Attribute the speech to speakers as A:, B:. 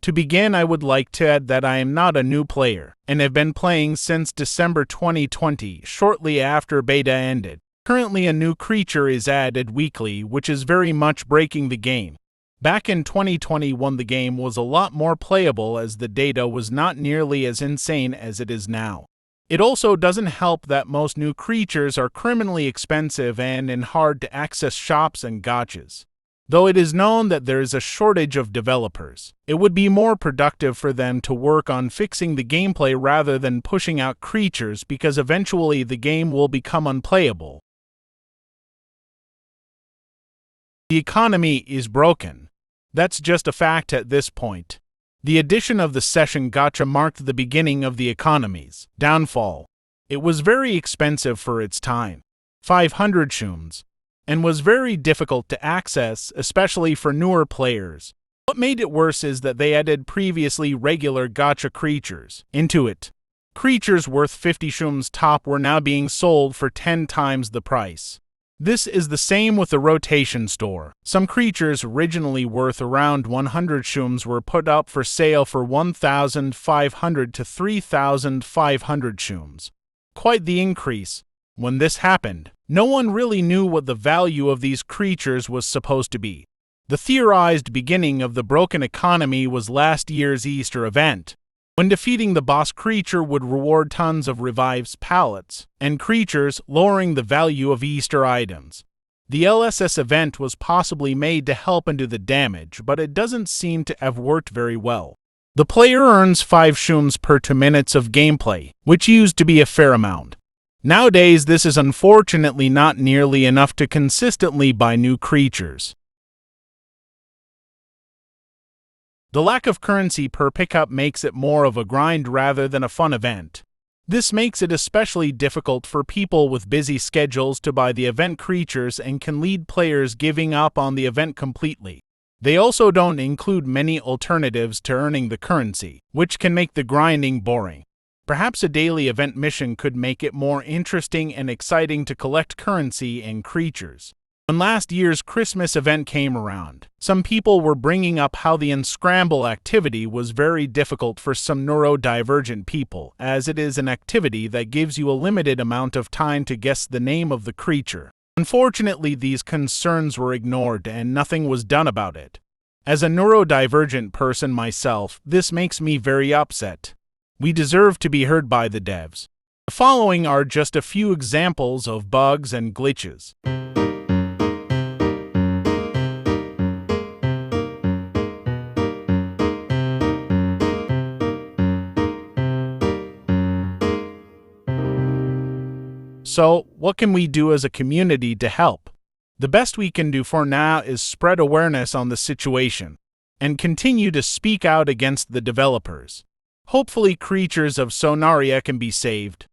A: To begin, I would like to add that I am not a new player, and have been playing since December 2020, shortly after beta ended. Currently, a new creature is added weekly, which is very much breaking the game. Back in 2021, the game was a lot more playable as the data was not nearly as insane as it is now. It also doesn't help that most new creatures are criminally expensive and in hard-to-access shops and gachas. Though it is known that there is a shortage of developers, it would be more productive for them to work on fixing the gameplay rather than pushing out creatures because eventually the game will become unplayable. The economy is broken. That's just a fact at this point. The addition of the session gacha marked the beginning of the economy's downfall. It was very expensive for its time, 500 shums, and was very difficult to access, especially for newer players. What made it worse is that they added previously regular gacha creatures into it. Creatures worth 50 shums top were now being sold for 10 times the price. This is the same with the rotation store. Some creatures originally worth around 100 shums were put up for sale for 1,500 to 3,500 shums. Quite the increase. When this happened, no one really knew what the value of these creatures was supposed to be. The theorized beginning of the broken economy was last year's Easter event, when defeating the boss creature would reward tons of revives, pallets, and creatures, lowering the value of Easter items. The LSS event was possibly made to help undo the damage, but it doesn't seem to have worked very well. The player earns 5 shums per 2 minutes of gameplay, which used to be a fair amount. Nowadays, this is unfortunately not nearly enough to consistently buy new creatures. The lack of currency per pickup makes it more of a grind rather than a fun event. This makes it especially difficult for people with busy schedules to buy the event creatures and can lead players giving up on the event completely. They also don't include many alternatives to earning the currency, which can make the grinding boring. Perhaps a daily event mission could make it more interesting and exciting to collect currency and creatures. When last year's Christmas event came around, some people were bringing up how the unscramble activity was very difficult for some neurodivergent people, as it is an activity that gives you a limited amount of time to guess the name of the creature. Unfortunately, these concerns were ignored and nothing was done about it. As a neurodivergent person myself, this makes me very upset. We deserve to be heard by the devs. The following are just a few examples of bugs and glitches. So, what can we do as a community to help? The best we can do for now is spread awareness on the situation and continue to speak out against the developers. Hopefully, creatures of Sonaria can be saved.